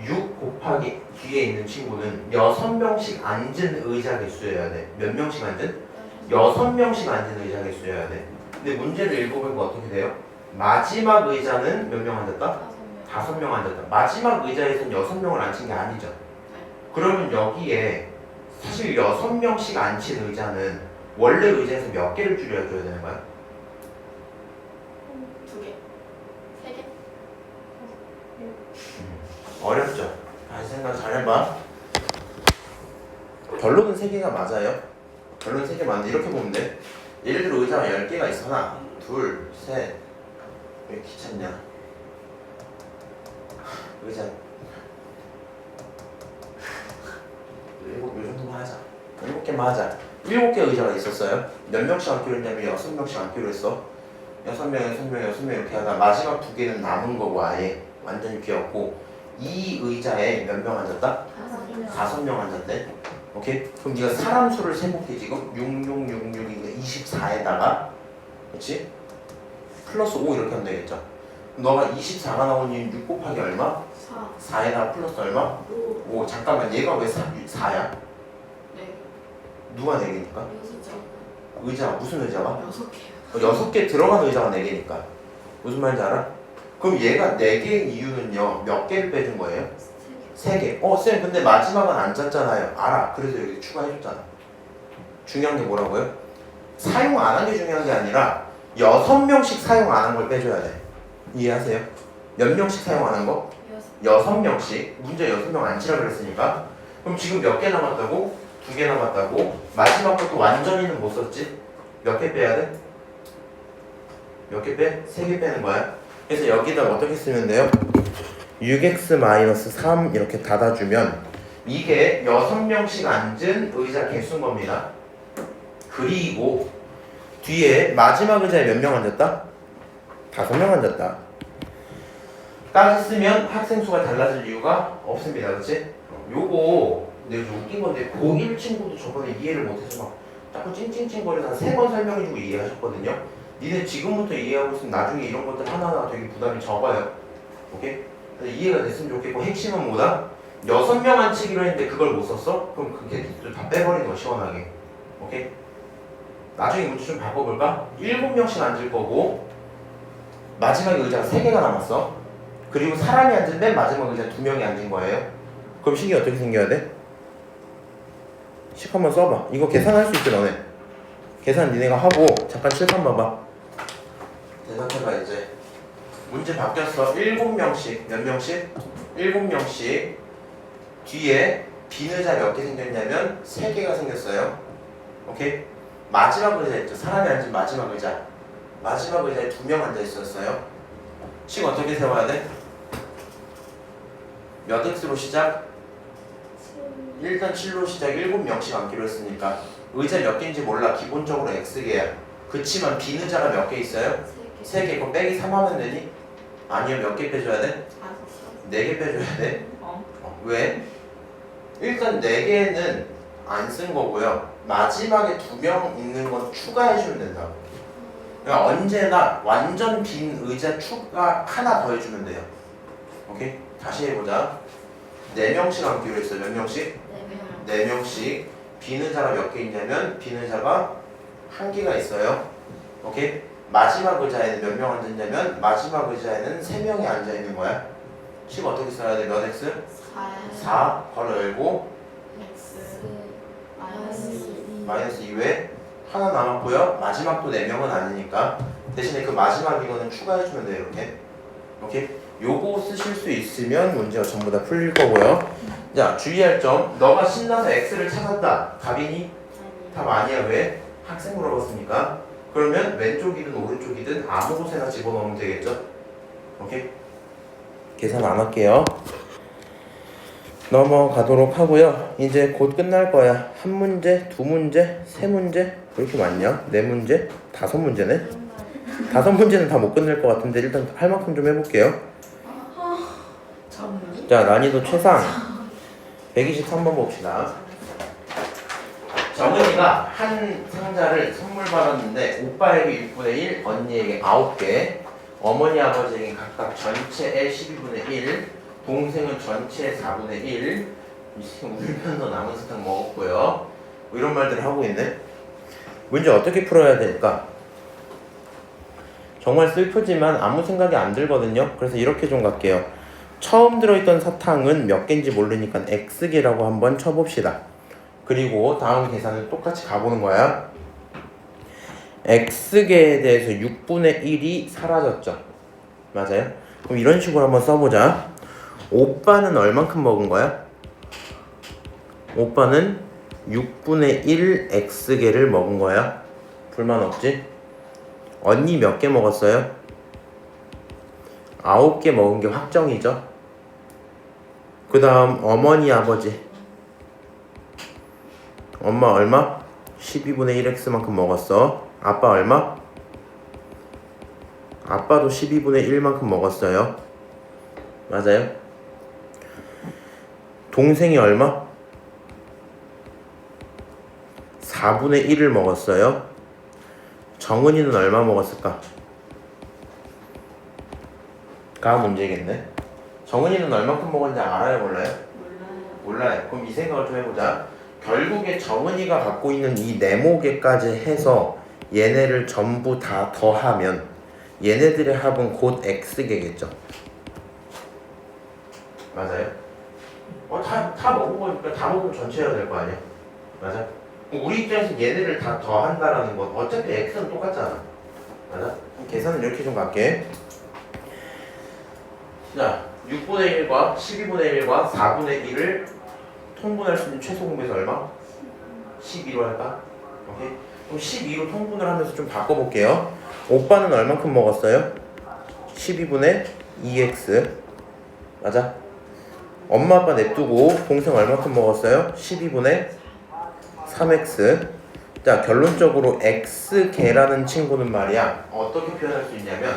6 곱하기 뒤에 있는 친구는 6명씩 앉은 의자 개수여야 돼. 몇 명씩 앉은? 6명씩 앉은 의자 개수여야 돼. 근데 문제를 읽어보니까 어떻게 돼요? 마지막 의자는 몇 명 앉았다? 5명 앉았다. 마지막 의자에서는 6명을 앉힌 게 아니죠. 그러면 여기에 사실 6명씩 앉힌 의자는 원래 의자에서 몇 개를 줄여줘야 되는 거야? 2개. 3개. 어렵죠? 다시 생각 잘 해봐. 결론은 3개가 맞아요. 결론은 3개 맞는데 이렇게 보면 돼. 예를 들어 의자가 10개가 있어. 하나, 둘, 셋. 왜 귀찮냐? 의자 7개 정도만 하자. 7개만 하자. 7개 의자가 있었어요. 몇 명씩 앉기로 했냐면 6명씩 앉기로 했어. 6명, 6명, 6명 이렇게 하다 마지막 2개는 남은 거고 아예 완전히 비었고 이 의자에 몇 명 앉았다? 5명 앉았대. 오케이? 그럼 네가 사람 수를 세볼게 지금 6666이니까 24에다가 그렇지? 플러스 5 이렇게 하면 되겠죠? 그럼 너가 24가 나오니 6 곱하기 얼마? 4. 4에다가 플러스 얼마? 5. 잠깐만 얘가 왜 4야? 네. 누가 4개니까? 의자 무슨 의자가? 6개. 6개 들어간 의자가 4개니까 무슨 말인지 알아? 그럼 얘가 4개인 이유는요 몇 개를 빼준 거예요? 3개. 쌤 근데 마지막은 안 짰잖아요. 알아. 그래서 여기 추가해줬잖아. 중요한 게 뭐라고요? 사용 안 한 게 중요한 게 아니라 6명씩 사용 안 한 걸 빼줘야 돼. 이해하세요? 몇 명씩 사용 안 한 거? 6명씩. 문제 6명 안 치라 그랬으니까. 그럼 지금 몇 개 남았다고? 2개 남았다고? 마지막 것도 완전히는 못 썼지? 몇 개 빼야 돼? 몇 개 빼? 3개 빼는 거야. 그래서 여기다 어떻게 쓰면 돼요? 6x-3 이렇게 닫아주면 이게 6명씩 앉은 의자 개수인 겁니다. 그리고 뒤에 마지막 의자에 몇 명 앉았다? 5명 앉았다. 까지 쓰면 학생 수가 달라질 이유가 없습니다. 그렇지? 요거 내가 좀 웃긴 건데 고1 친구도 저번에 이해를 못해서 막 자꾸 찡찡찡거려서 한 3번 설명해주고 이해하셨거든요. 니네 지금부터 이해하고 있으면 나중에 이런 것들 하나하나 되게 부담이 적어요. 오케이? 그래서 이해가 됐으면 좋겠고 핵심은 뭐다? 6명 앉히기로 했는데 그걸 못 썼어? 그럼 그게 다 빼버리는 거 시원하게. 오케이? 나중에 문제 좀 바꿔볼까? 7명씩 앉을 거고 마지막에 의자가 3개가 남았어. 그리고 사람이 앉은 맨 마지막 의자 2명이 앉은 거예요. 그럼 식이 어떻게 생겨야 돼? 식 한번 써봐. 이거 계산할 수 있지 너네. 계산 니네가 하고 잠깐 칠판 봐봐. 대답해봐 이제. 문제 바뀌었어. 7명씩 몇 명씩? 7명씩 뒤에 빈 의자 몇 개 생겼냐면 3개가 생겼어요. 오케이? 마지막 의자 있죠. 사람이 앉은 마지막 의자. 마지막 의자에 2명 앉아 있었어요. 식 어떻게 세워야 돼? 몇 x로 시작? 일단 7로 시작. 7명씩 앉기로 했으니까 의자 몇 개인지 몰라. 기본적으로 x개야. 그치만 빈 의자가 몇 개 있어요? 3개. 그럼 빼기 3 하면 되니? 아니요. 몇 개 빼줘야 돼? 4개 빼줘야 돼. 왜? 일단 4개는 안 쓴 거고요. 마지막에 2명 있는 건 추가해주면 된다. 그러니까 언제나 완전 빈 의자 추가 하나 더 해주면 돼요. 오케이? 다시 해보자. 4명씩 앉기로 했어요. 몇 명씩? 4명씩. 빈 의자가 몇 개 있냐면 빈 의자가 1개가 있어요. 오케이? 마지막 의자에는 몇 명 앉았냐면 마지막 의자에는 3명이 앉아있는 거야. 10 어떻게 써야 돼? 몇 x? 4에 4 괄호 열고 x 마이너스 마이너스 2에 하나 남았고요. 마지막도 4명은 아니니까 대신에 그 마지막 이거는 추가해주면 돼요. 이렇게. 오케이? 요거 쓰실 수 있으면 문제가 전부 다 풀릴 거고요. 자, 주의할 점. 너가 신나서 x를 찾았다. 답이니? 답 아니야. 왜? 학생 물어봤으니까. 그러면 왼쪽이든 오른쪽이든 아무 곳에나 집어넣으면 되겠죠? 오케이? 계산 안 할게요. 넘어가도록 하고요. 이제 곧 끝날 거야. 한 문제, 두 문제, 세 문제? 왜 이렇게 많냐? 네 문제? 5문제네? 5문제는 다 못 끝낼 것 같은데 일단 할 만큼 좀 해볼게요. 정리 자, 난이도 최상 123번 봅시다. 정은이가 한 상자를 선물 받았는데 오빠에게 6분의 1, 언니에게 9개, 어머니 아버지에게 각각 전체의 12분의 1, 동생은 전체의 4분의 1. 울면서 남은 사탕 먹었고요. 뭐 이런 말들을 하고 있네. 문제 어떻게 풀어야 될까? 정말 슬프지만 아무 생각이 안 들거든요. 그래서 이렇게 좀 갈게요. 처음 들어있던 사탕은 몇 개인지 모르니까 X개라고 한번 쳐봅시다. 그리고 다음 계산을 똑같이 가보는 거야. X개에 대해서 6분의 1이 사라졌죠. 맞아요? 그럼 이런 식으로 한번 써보자. 오빠는 얼만큼 먹은 거야? 오빠는 6분의 1 X개를 먹은 거야. 불만 없지? 언니 몇 개 먹었어요? 9개 먹은 게 확정이죠. 그 다음 어머니 아버지 엄마 얼마? 12분의 1x만큼 먹었어. 아빠 얼마? 아빠도 12분의 1만큼 먹었어요. 맞아요? 동생이 얼마? 4분의 1을 먹었어요. 정은이는 얼마 먹었을까? 가 문제겠네. 정은이는 얼마큼 먹었는지 알아요? 몰라요? 몰라요. 그럼 이 생각을 좀 해보자. 결국에 정은이가 갖고 있는 이 네모개까지 해서 얘네를 전부 다 더하면 얘네들의 합은 곧 x개겠죠. 맞아요? 다 먹어보니까 다 먹으면 전체여야 될 거 아니야? 맞아? 우리 입장에서 얘네를 다 더한다라는 건 어차피 x는 똑같잖아. 맞아? 그럼 계산은 이렇게 좀 갈게. 자, 6분의 1과 12분의 1과 4분의 1을 통분할 수 있는 최소 공배수 얼마? 12로 할까? 오케이. 그럼 12로 통분을 하면서 좀 바꿔볼게요. 오빠는 얼만큼 먹었어요? 12분의 2x. 맞아? 엄마 아빠 냅두고 동생 얼만큼 먹었어요? 12분의 3x. 자, 결론적으로 x개라는 친구는 말이야 어떻게 표현할 수 있냐면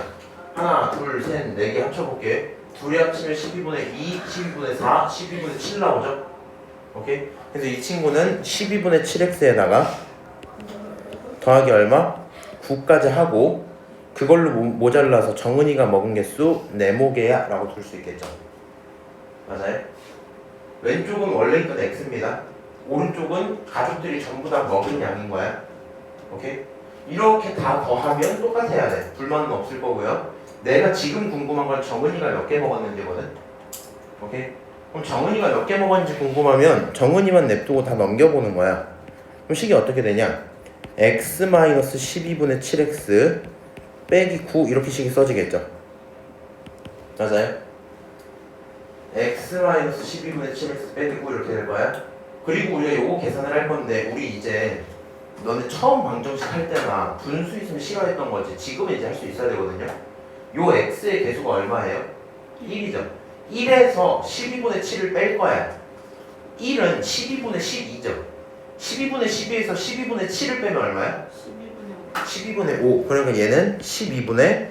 하나, 둘, 셋, 네 개 합쳐볼게. 둘이 합치면 12분의 2, 12분의 4, 12분의 7 나오죠? 오케이? 그래서 이 친구는 12분의 7x에다가 더하기 얼마? 9까지 하고 그걸로 모자라서 정은이가 먹은 개수 4모개야 라고 둘 수 있겠죠. 맞아요? 왼쪽은 원래 있던 x입니다. 오른쪽은 가족들이 전부 다 먹은 양인 거야. 오케이? 이렇게 다 더하면 똑같아야 돼. 불만은 없을 거고요. 내가 지금 궁금한 건 정은이가 몇 개 먹었는지거든. 오케이? 그럼 정은이가 몇 개 먹었는지 궁금하면 정은이만 냅두고 다 넘겨보는 거야. 그럼 식이 어떻게 되냐? x-12분의 7x 빼기 9 이렇게 식이 써지겠죠. 맞아요? x-12분의 7x 빼기 9 이렇게 될 거야. 그리고 우리가 요거 계산을 할 건데 우리 이제 너네 처음 방정식 할 때나 분수 있으면 싫어했던 거지. 지금은 이제 할 수 있어야 되거든요. 요 x의 개수가 얼마예요? 1이죠. 1에서 12분의 7을 뺄 거야. 1은 12분의 12죠. 12분의 12에서 12분의 7을 빼면 얼마야? 12분의 5. 그러니까 얘는 12분의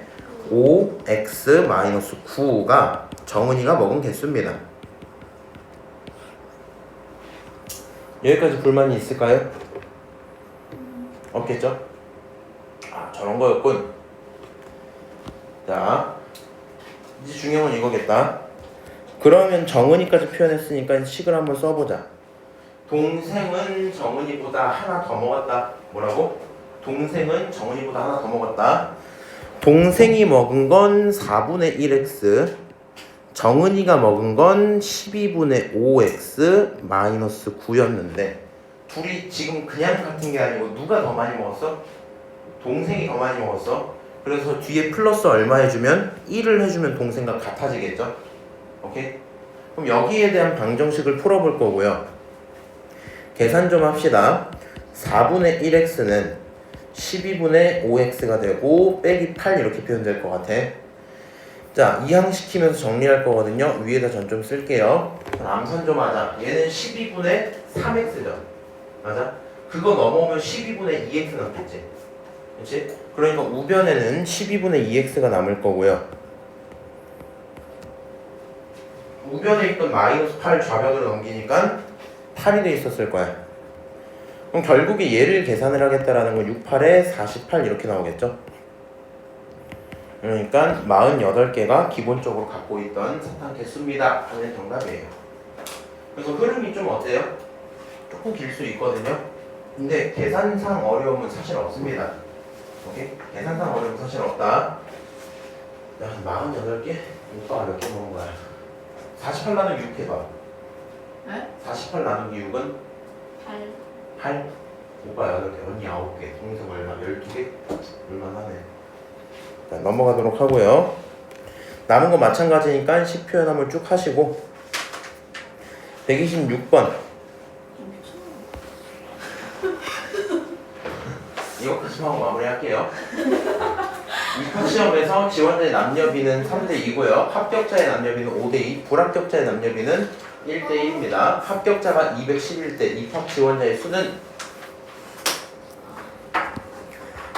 5x-9가 정은이가 먹은 개수입니다. 여기까지 불만이 있을까요? 없겠죠? 아, 저런 거였군. 자, 이제 중요한 건 이거겠다. 그러면 정은이까지 표현했으니까 식을 한번 써보자. 동생은 정은이보다 하나 더 먹었다. 뭐라고? 동생은 정은이보다 하나 더 먹었다. 동생이 먹은 건 4분의 1x. 정은이가 먹은 건 12분의 5x 마이너스 9였는데 둘이 지금 그냥 같은 게 아니고 누가 더 많이 먹었어? 동생이 더 많이 먹었어. 그래서 뒤에 플러스 얼마 해주면 1을 해주면 동생과 같아지겠죠? 오케이? 그럼 여기에 대한 방정식을 풀어볼 거고요. 계산 좀 합시다. 4분의 1x는 12분의 5x가 되고 빼기 8 이렇게 표현될 것 같아. 자, 이항시키면서 정리할 거거든요. 위에다 전 좀 쓸게요. 암산 좀 하자. 얘는 12분의 3x죠. 맞아? 그거 넘어오면 12분의 2x 남겠지. 그렇지? 그러니까 우변에는 12분의 2x가 남을 거고요. 우변에 있던 마이너스 8 좌변으로 넘기니까 8이 돼 있었을 거야. 그럼 결국에 얘를 계산을 하겠다라는 건 6, 8에 48 이렇게 나오겠죠? 그러니까 48개가 기본적으로 갖고 있던 사탕 개수입니다 하는 정답이에요. 그래서 흐름이 좀 어때요? 조금 길 수 있거든요. 근데 계산상 어려움은 사실 없습니다. 오케이? 계산상 어려움은 사실 없다. 야, 48개? 오빠가 몇 개 먹은 거야? 48 나누기 6 해봐. 네? 48 나누기 6은 8. 8? 오빠 8개, 언니 9개, 동생 얼마? 12개? 얼마나 하네. 자, 넘어가도록 하고요. 남은 거 마찬가지니까 식 표현 한번 쭉 하시고 126번 이거까지만 하고 마무리할게요. 입학 시험에서 지원자의 남녀비는 3대2고요. 합격자의 남녀비는 5대2, 불합격자의 남녀비는 1대1입니다. 합격자가 211대, 입학 지원자의 수는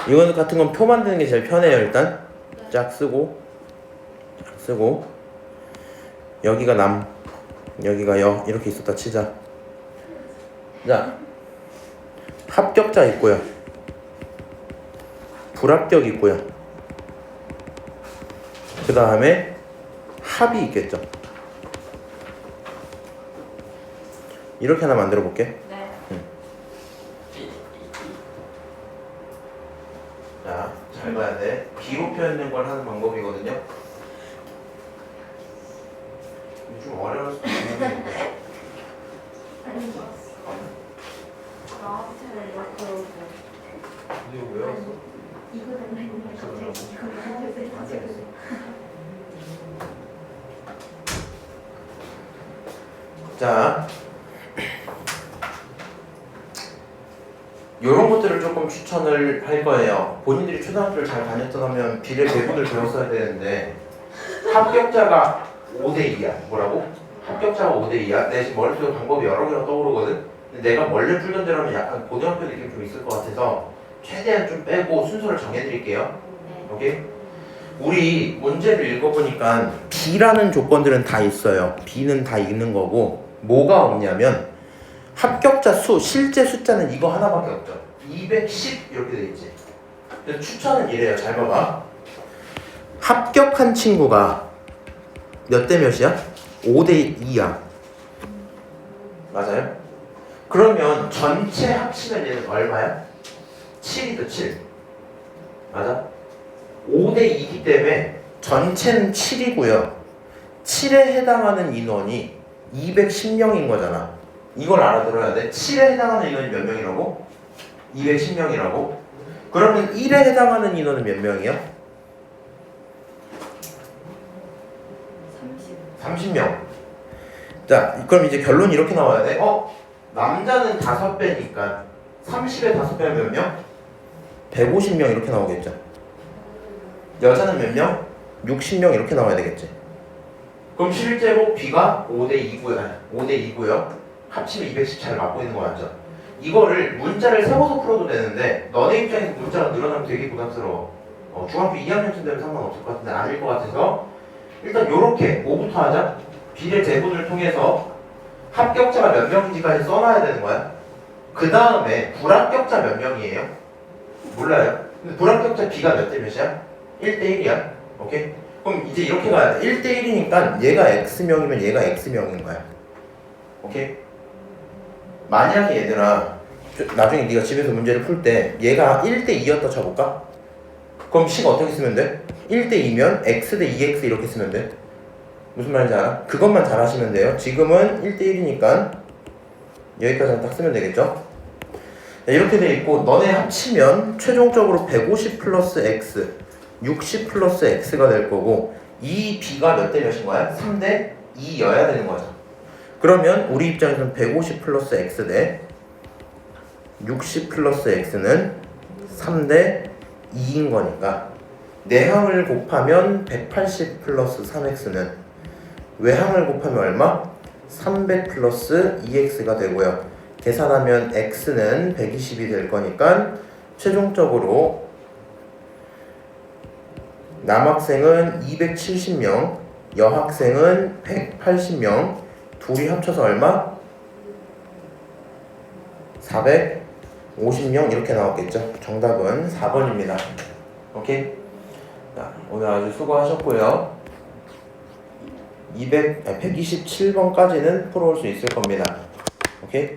이거는 같은 건 표 만드는 게 제일 편해요. 일단 짝 쓰고 여기가 남, 여기가 여 이렇게 있었다 치자. 자, 합격자 있고요. 불합격 있고요. 그 다음에 합이 있겠죠. 이렇게 하나 만들어 볼게. 네. 자, 잘 봐야 돼. 비로 표현된 걸 하는 방법이거든요. 근데 좀 어려울 수도 있는데. 나한테 이렇게 오고. 이거 외웠어? 이거 때문에 자, 이런 것들을 조금 추천을 할 거예요. 본인들이 초등학교를 잘 다녔더라면 비례 배분을 배웠어야 되는데 합격자가 5대2야. 뭐라고? 합격자가 5대2야. 내 지금 머릿속에 방법이 여러 개가 떠오르거든. 근데 내가 원래 풀던 대로면 약간 고등학교 느낌 좀 있을 것 같아서 최대한 좀 빼고 순서를 정해드릴게요. 네. 오케이? 우리 문제를 읽어보니까 B라는 조건들은 다 있어요. B는 다 있는 거고 뭐가 없냐면 합격자 수, 실제 숫자는 이거 하나밖에 없죠. 210 이렇게 돼 있지. 그래서 추천은 이래요. 잘 봐봐. 합격한 친구가 몇 대 몇이야? 5대2야. 맞아요? 그러면 전체 합치면 얘는 얼마야? 7이죠. 7. 맞아? 5대2이기 때문에 전체는 7이고요. 7에 해당하는 인원이 210명인 거잖아. 이걸 알아들어야 돼. 7에 해당하는 인원이 몇 명이라고? 210명이라고? 그러면 1에 해당하는 인원은 몇 명이야? 30명. 자, 그럼 이제 결론이 이렇게 나와야 돼. 남자는 5배니까 30에 5배면 몇 명? 150명 이렇게 나오겠죠. 여자는 몇 명? 60명 이렇게 나와야 되겠지. 그럼 실제로 B가 5대2고요. 합치면 210 잘 맞고 있는 거 맞죠? 이거를 문자를 세워서 풀어도 되는데 너네 입장에서 문자가 늘어나면 되게 부담스러워. 중학교 2학년쯤 되면 상관없을 것 같은데 아닐 것 같아서 일단 요렇게 뭐부터 하자? 비례 대분을 통해서 합격자가 몇 명인지까지 써놔야 되는 거야. 그 다음에 불합격자 몇 명이에요? 몰라요. 근데 불합격자 B가 몇 대 몇이야? 1대1이야. 오케이? 그럼 이제 이렇게 가야 돼. 1대1이니까 얘가 X명이면 얘가 X명인 거야. 오케이? 만약에 얘들아 나중에 네가 집에서 문제를 풀 때 얘가 1대2였다 쳐볼까? 그럼 식 어떻게 쓰면 돼? 1대2면 X 대 2X 이렇게 쓰면 돼. 무슨 말인지 알아? 그것만 잘 하시면 돼요. 지금은 1대1이니까 여기까지만 딱 쓰면 되겠죠? 자, 이렇게 돼 있고 너네 합치면 최종적으로 150 플러스 x 60 플러스 x가 될 거고 이 b가 몇 대 몇인 거야? 3대 2여야 되는 거죠. 그러면 우리 입장에서는 150 플러스 x 대 60 플러스 x는 3대 2인 거니까 내항을 곱하면 180 플러스 3x는 외항을 곱하면 얼마? 300 플러스 2x가 되고요. 계산하면 x는 120이 될 거니까 최종적으로 남학생은 270명, 여학생은 180명, 둘이 합쳐서 얼마? 450명 이렇게 나왔겠죠. 정답은 4번입니다. 오케이? 자, 오늘 아주 수고하셨고요. 127번까지는 풀어올 수 있을 겁니다. 오케이?